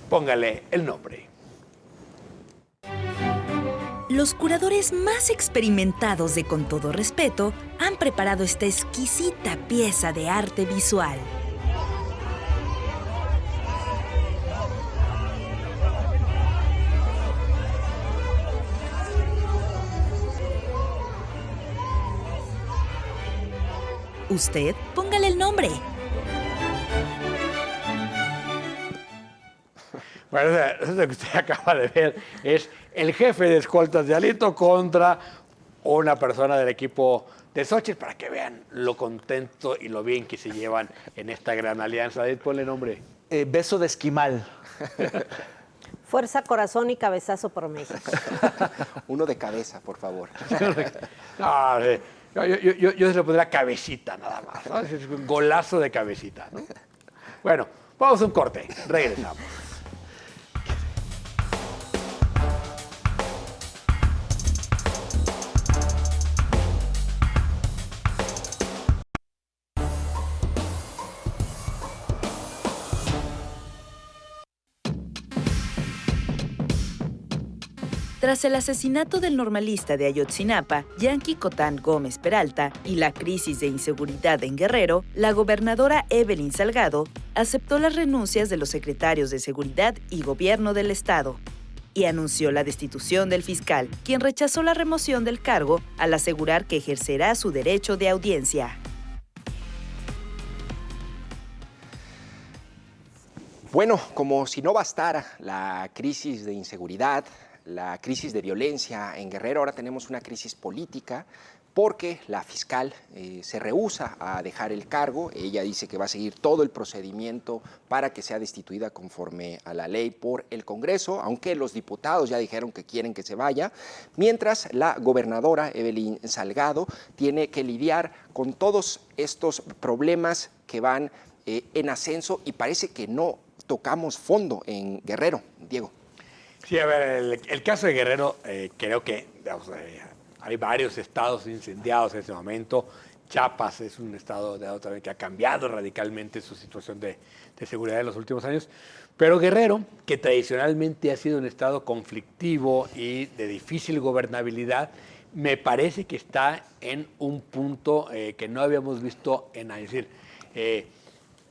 póngale el nombre. Los curadores más experimentados de Con Todo Respeto han preparado esta exquisita pieza de arte visual. Usted, póngale el nombre. Bueno, eso que usted acaba de ver es el jefe de escoltas de Alito contra una persona del equipo de Xochitl, para que vean lo contento y lo bien que se llevan en esta gran alianza. Ponle nombre. Beso de esquimal. Fuerza, corazón y cabezazo por México. Uno de cabeza, por favor. No, yo se le pondría cabecita nada más, ¿no? Es un golazo de cabecita, ¿no? Bueno, vamos a un corte, regresamos. Tras el asesinato del normalista de Ayotzinapa, Yanqui Cotán Gómez Peralta, y la crisis de inseguridad en Guerrero, la gobernadora Evelyn Salgado aceptó las renuncias de los secretarios de Seguridad y Gobierno del Estado y anunció la destitución del fiscal, quien rechazó la remoción del cargo al asegurar que ejercerá su derecho de audiencia. Bueno, como si no bastara la crisis de inseguridad, la crisis de violencia en Guerrero, ahora tenemos una crisis política porque la fiscal se rehúsa a dejar el cargo. Ella dice que va a seguir todo el procedimiento para que sea destituida conforme a la ley por el Congreso, aunque los diputados ya dijeron que quieren que se vaya, mientras la gobernadora Evelyn Salgado tiene que lidiar con todos estos problemas que van en ascenso y parece que no tocamos fondo en Guerrero. Diego. Sí, a ver, el caso de Guerrero, creo que digamos, hay varios estados incendiados en este momento. Chiapas es un estado también que ha cambiado radicalmente su situación de seguridad en los últimos años. Pero Guerrero, que tradicionalmente ha sido un estado conflictivo y de difícil gobernabilidad, me parece que está en un punto que no habíamos visto en años. Es decir,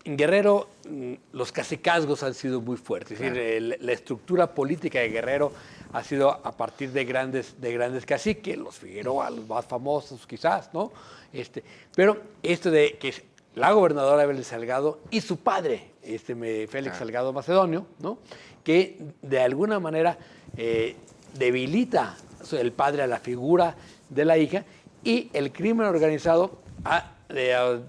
en Guerrero los cacicazgos han sido muy fuertes. Es decir, la estructura política de Guerrero ha sido a partir de grandes caciques, los Figueroa, los más famosos quizás, ¿no? Pero esto de que es la gobernadora Evelyn Salgado y su padre, Félix Salgado Macedonio, ¿no? Que de alguna manera debilita el padre a la figura de la hija, y el crimen organizado ha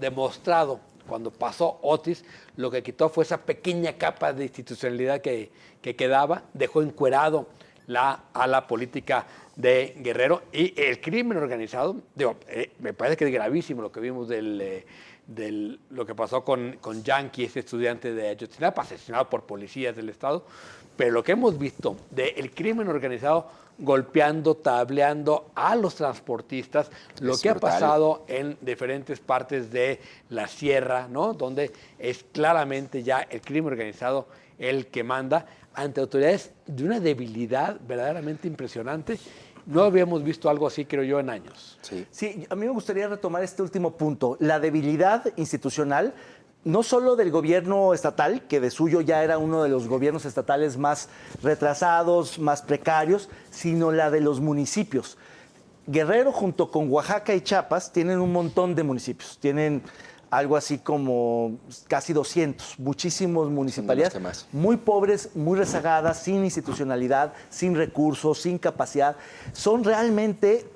demostrado cuando pasó Otis, lo que quitó fue esa pequeña capa de institucionalidad que quedaba, dejó encuerado la ala política de Guerrero y el crimen organizado. Me parece que es gravísimo lo que vimos lo que pasó con Yankee, ese estudiante de Ayotzinapa, asesinado por policías del Estado, pero lo que hemos visto del crimen organizado golpeando, tableando a los transportistas, lo que ha pasado en diferentes partes de la sierra, ¿no? Donde es claramente ya el crimen organizado el que manda, ante autoridades de una debilidad verdaderamente impresionante. No habíamos visto algo así, creo yo, en años. Sí, a mí me gustaría retomar este último punto. La debilidad institucional, no solo del gobierno estatal, que de suyo ya era uno de los gobiernos estatales más retrasados, más precarios, sino la de los municipios. Guerrero, junto con Oaxaca y Chiapas, tienen un montón de municipios. Tienen algo así como casi 200, muchísimos municipalidades, muy pobres, muy rezagadas, sin institucionalidad, sin recursos, sin capacidad. Son realmente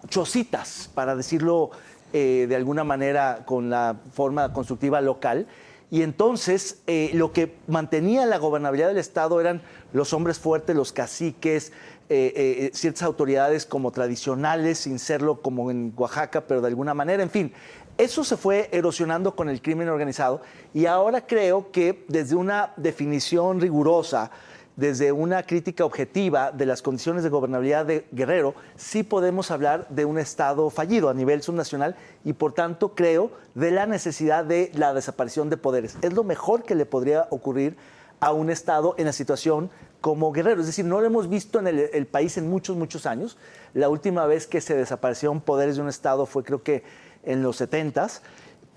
chocitas, para decirlo de alguna manera con la forma constructiva local. Y entonces lo que mantenía la gobernabilidad del Estado eran los hombres fuertes, los caciques, ciertas autoridades como tradicionales, sin serlo como en Oaxaca, pero de alguna manera, en fin. Eso se fue erosionando con el crimen organizado y ahora creo que desde una definición rigurosa, desde una crítica objetiva de las condiciones de gobernabilidad de Guerrero, sí podemos hablar de un Estado fallido a nivel subnacional y por tanto creo de la necesidad de la desaparición de poderes. Es lo mejor que le podría ocurrir a un Estado en la situación como Guerrero. Es decir, no lo hemos visto en el país en muchos, muchos años. La última vez que se desaparecieron poderes de un Estado fue creo que en los 70s,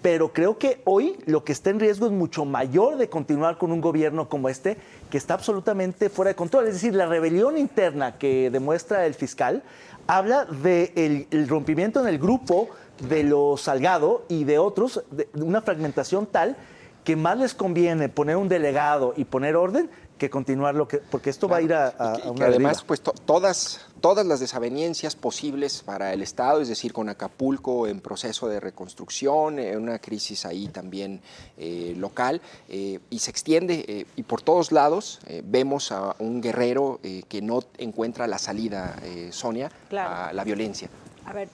pero creo que hoy lo que está en riesgo es mucho mayor de continuar con un gobierno como este, que está absolutamente fuera de control. Es decir, la rebelión interna que demuestra el fiscal habla del rompimiento en el grupo de los Salgado y de otros, de una fragmentación tal que más les conviene poner un delegado y poner orden que continuar porque esto va a ir a una además, deriva. pues todas las desavenencias posibles para el Estado, es decir, con Acapulco en proceso de reconstrucción, una crisis ahí también local, y se extiende, y por todos lados vemos a un Guerrero que no encuentra la salida, Sonia, a la violencia. A ver,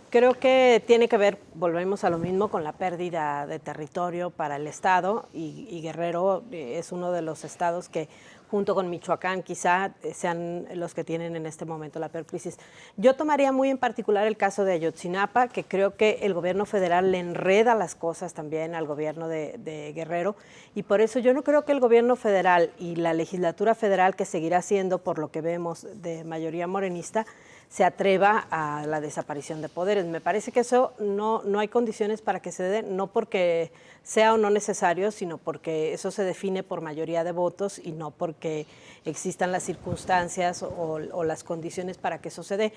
creo que tiene que ver, volvemos a lo mismo, con la pérdida de territorio para el Estado y Guerrero es uno de los estados que, junto con Michoacán, quizá sean los que tienen en este momento la peor crisis. Yo tomaría muy en particular el caso de Ayotzinapa, que creo que el gobierno federal le enreda las cosas también al gobierno de Guerrero, y por eso yo no creo que el gobierno federal y la legislatura federal, que seguirá siendo, por lo que vemos, de mayoría morenista, se atreva a la desaparición de poderes. Me parece que eso no hay condiciones para que se dé, no porque sea o no necesario, sino porque eso se define por mayoría de votos y no porque existan las circunstancias o las condiciones para que eso se dé.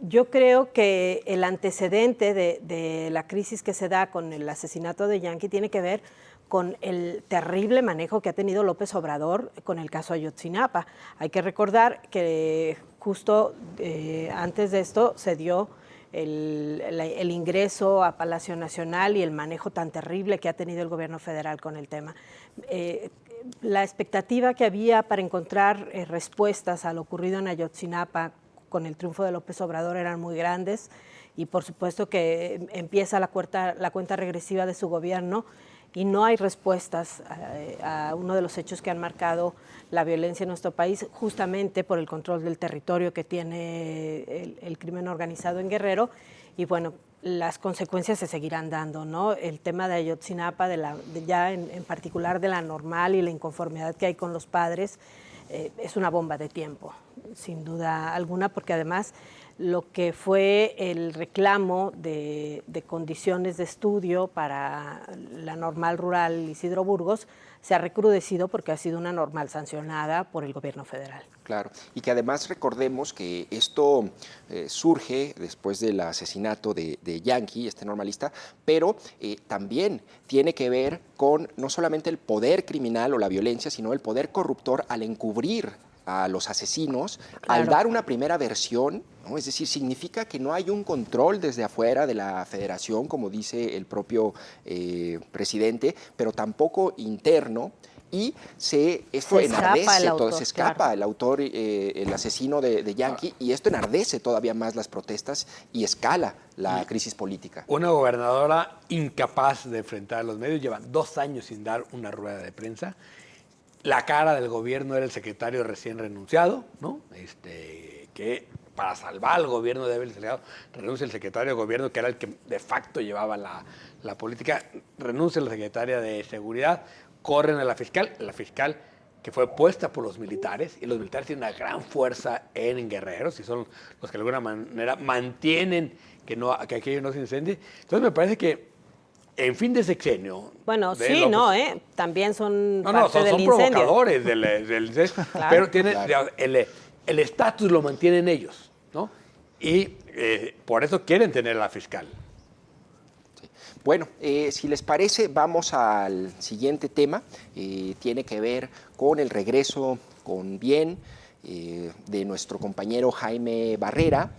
Yo creo que el antecedente de la crisis que se da con el asesinato de Yankee tiene que ver con el terrible manejo que ha tenido López Obrador con el caso Ayotzinapa. Hay que recordar que justo antes de esto se dio el ingreso a Palacio Nacional y el manejo tan terrible que ha tenido el gobierno federal con el tema. La expectativa que había para encontrar respuestas a lo ocurrido en Ayotzinapa con el triunfo de López Obrador eran muy grandes y por supuesto que empieza la cuenta regresiva de su gobierno y no hay respuestas a uno de los hechos que han marcado la violencia en nuestro país, justamente por el control del territorio que tiene el crimen organizado en Guerrero. Y bueno, las consecuencias se seguirán dando, ¿no? El tema de Ayotzinapa, ya en particular de la normal y la inconformidad que hay con los padres, es una bomba de tiempo, sin duda alguna, porque además lo que fue el reclamo de condiciones de estudio para la normal rural Isidro Burgos se ha recrudecido porque ha sido una normal sancionada por el gobierno federal. Claro, y que además recordemos que esto surge después del asesinato de Yankee, este normalista, pero también tiene que ver con no solamente el poder criminal o la violencia, sino el poder corruptor al encubrir a los asesinos, Claro. al dar una primera versión, ¿no? Es decir, significa que no hay un control desde afuera de la federación, como dice el propio presidente, pero tampoco interno. Y esto Se escapa enardece, el autor, se escapa claro. el autor, el asesino de Yankee, y esto enardece todavía más las protestas y escala la crisis política. Una gobernadora incapaz de enfrentar a los medios, lleva 2 años sin dar una rueda de prensa. La cara del gobierno era el secretario recién renunciado, ¿no? Que para salvar al gobierno de Evelyn Salgado renuncia el secretario de gobierno, que era el que de facto llevaba la política, renuncia la secretaria de Seguridad, corren a la fiscal que fue puesta por los militares, y los militares tienen una gran fuerza en Guerreros, y son los que de alguna manera mantienen que aquello no se incendie. Entonces me parece que en fin de sexenio... Bueno, de sí, López- no, también son No, parte son del incendio. provocadores del incendio, Claro. pero digamos, el estatus lo mantienen ellos, ¿no? Y por eso quieren tener a la fiscal. Bueno, si les parece, vamos al siguiente tema. Tiene que ver con el regreso con bien de nuestro compañero Jaime Barrera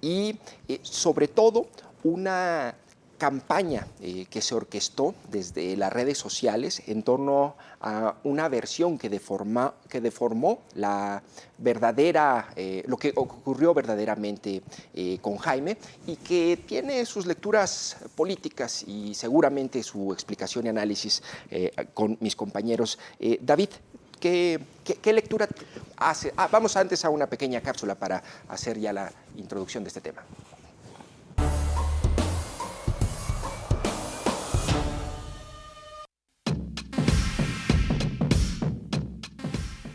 y sobre todo una campaña que se orquestó desde las redes sociales en torno a una versión que deformó la verdadera, lo que ocurrió verdaderamente con Jaime, y que tiene sus lecturas políticas y seguramente su explicación y análisis con mis compañeros. David, ¿qué lectura hace? Vamos antes a una pequeña cápsula para hacer ya la introducción de este tema.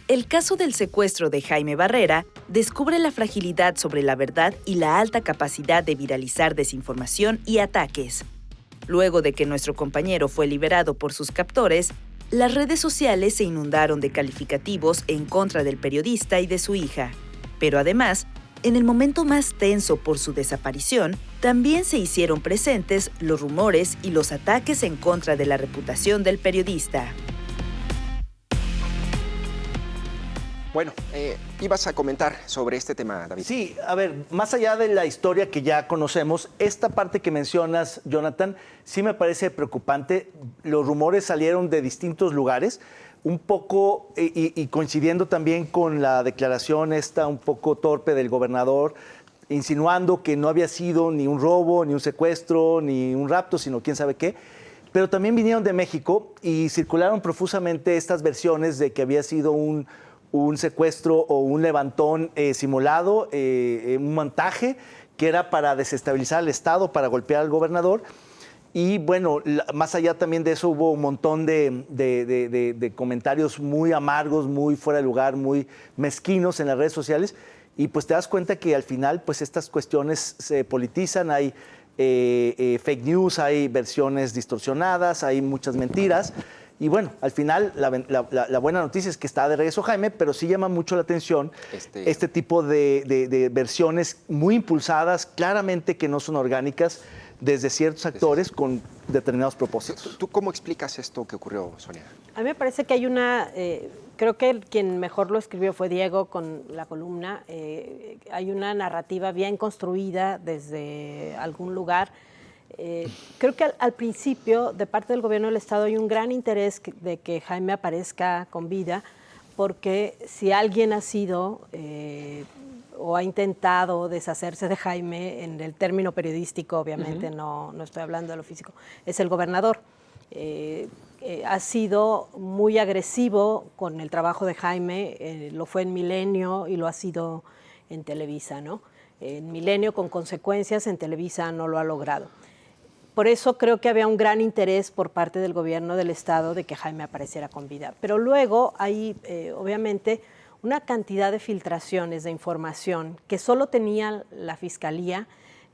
El caso del secuestro de Jaime Barrera descubre la fragilidad sobre la verdad y la alta capacidad de viralizar desinformación y ataques. Luego de que nuestro compañero fue liberado por sus captores, las redes sociales se inundaron de calificativos en contra del periodista y de su hija. Pero además, en el momento más tenso por su desaparición, también se hicieron presentes los rumores y los ataques en contra de la reputación del periodista. Bueno, ibas a comentar sobre este tema, David. Sí, a ver, más allá de la historia que ya conocemos, esta parte que mencionas, Jonathan, sí me parece preocupante. Los rumores salieron de distintos lugares, un poco, y coincidiendo también con la declaración esta un poco torpe del gobernador, insinuando que no había sido ni un robo, ni un secuestro, ni un rapto, sino quién sabe qué. Pero también vinieron de México y circularon profusamente estas versiones de que había sido un secuestro o un levantón simulado, un montaje que era para desestabilizar al Estado, para golpear al gobernador. Y bueno, más allá también de eso hubo un montón de comentarios muy amargos, muy fuera de lugar, muy mezquinos en las redes sociales. Y pues te das cuenta que al final pues estas cuestiones se politizan, hay fake news, hay versiones distorsionadas, hay muchas mentiras. Y bueno, al final la buena noticia es que está de regreso Jaime, pero sí llama mucho la atención este tipo de versiones muy impulsadas, claramente que no son orgánicas, desde ciertos actores con determinados propósitos. ¿Tú cómo explicas esto que ocurrió, Sonia? A mí me parece que hay creo que quien mejor lo escribió fue Diego con la columna. Hay una narrativa bien construida desde algún lugar. Creo que al principio, de parte del gobierno del Estado, hay un gran interés de que Jaime aparezca con vida, porque si alguien ha sido o ha intentado deshacerse de Jaime, en el término periodístico, obviamente, no estoy hablando de lo físico, es el gobernador. Ha sido muy agresivo con el trabajo de Jaime, lo fue en Milenio y lo ha sido en Televisa, ¿no? En Milenio con consecuencias, en Televisa no lo ha logrado. Por eso creo que había un gran interés por parte del gobierno del Estado de que Jaime apareciera con vida. Pero luego hay, obviamente, una cantidad de filtraciones de información que solo tenía la Fiscalía,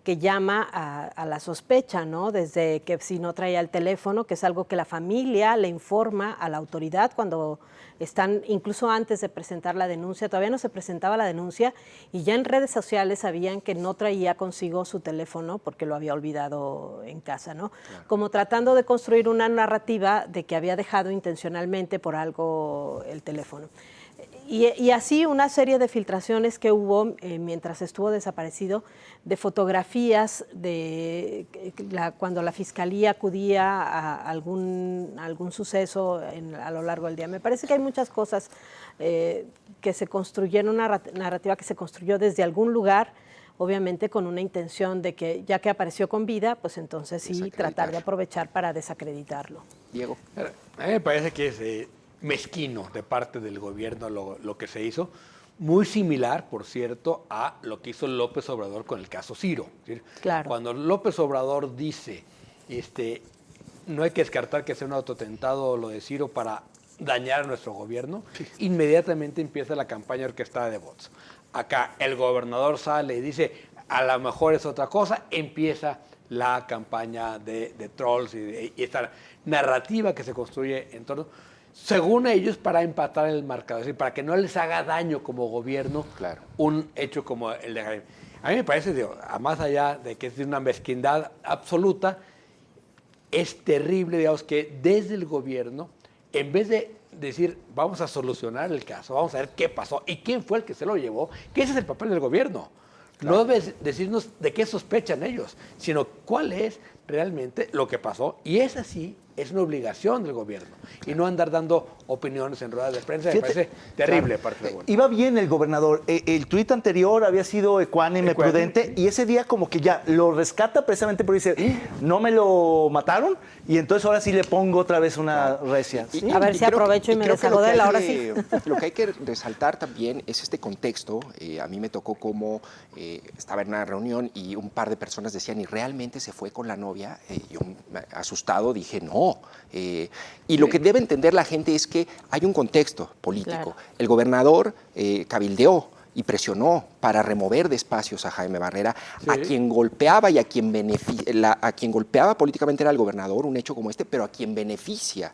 que llama a la sospecha, ¿no? Desde que si no traía el teléfono, que es algo que la familia le informa a la autoridad cuando están, incluso antes de presentar la denuncia, todavía no se presentaba la denuncia y ya en redes sociales sabían que no traía consigo su teléfono porque lo había olvidado en casa, ¿no? Claro. Como tratando de construir una narrativa de que había dejado intencionalmente por algo el teléfono. Y así una serie de filtraciones que hubo mientras estuvo desaparecido, de fotografías de cuando la fiscalía acudía a algún suceso a lo largo del día. Me parece que hay muchas cosas que se construyeron, una narrativa que se construyó desde algún lugar, obviamente con una intención de que ya que apareció con vida, pues entonces sí tratar de aprovechar para desacreditarlo. Diego. A mí me parece que es mezquino de parte del gobierno lo que se hizo, muy similar, por cierto, a lo que hizo López Obrador con el caso Ciro. Es decir, claro. Cuando López Obrador dice, no hay que descartar que sea un autotentado lo de Ciro para dañar a nuestro gobierno, inmediatamente empieza la campaña orquestada de bots. Acá el gobernador sale y dice, a lo mejor es otra cosa, empieza la campaña de trolls y esta narrativa que se construye en torno, según ellos, para empatar el marcador, es decir, para que no les haga daño como gobierno un hecho como el de Jaime. A mí me parece, más allá de que es de una mezquindad absoluta, es terrible, digamos, que desde el gobierno, en vez de decir, vamos a solucionar el caso, vamos a ver qué pasó y quién fue el que se lo llevó, que ese es el papel del gobierno. No debe decirnos de qué sospechan ellos, sino cuál es realmente lo que pasó. Y es así, es una obligación del gobierno. Y no andar dando opiniones en ruedas de prensa. Me parece terrible parte del gobierno. Iba bien el gobernador. El tuit anterior había sido ecuánime, prudente, y ese día como que ya lo rescata precisamente porque dice, no me lo mataron, y entonces ahora sí le pongo otra vez una recia. A ver si aprovecho y me deshago de él, ahora sí. Lo que hay que resaltar también es este contexto. A mí me tocó como estaba en una reunión y un par de personas decían, ¿y realmente se fue con la novia? Yo asustado dije, no. Y lo que debe entender la gente es que hay un contexto político. Claro. El gobernador cabildeó y presionó para remover de espacios a Jaime Barrera, a quien golpeaba y a quien golpeaba políticamente era el gobernador, un hecho como este, pero a quien beneficia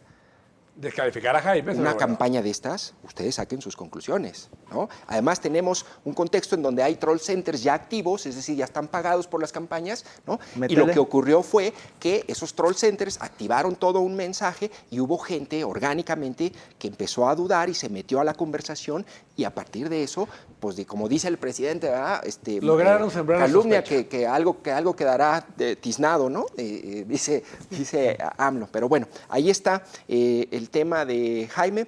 Descalificar a Jaime. una campaña de estas, ustedes saquen sus conclusiones, ¿no? Además tenemos un contexto en donde hay troll centers ya activos, es decir, ya están pagados por las campañas, ¿no? Y lo que ocurrió fue que esos troll centers activaron todo un mensaje y hubo gente orgánicamente que empezó a dudar y se metió a la conversación y a partir de eso, pues como dice el presidente, ¿verdad? Lograron sembrar calumnia que algo quedará tiznado, ¿no? Dice AMLO. Pero bueno, ahí está el tema de Jaime.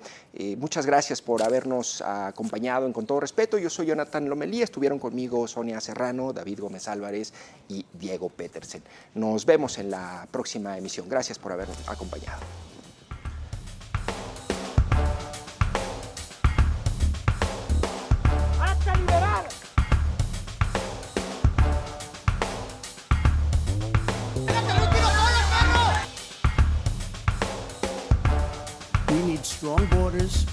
Muchas gracias por habernos acompañado en Con Todo Respeto. Yo soy Jonathan Lomelí. Estuvieron conmigo Sonia Serrano, David Gómez Álvarez y Diego Petersen. Nos vemos en la próxima emisión. Gracias por habernos acompañado. We need strong borders,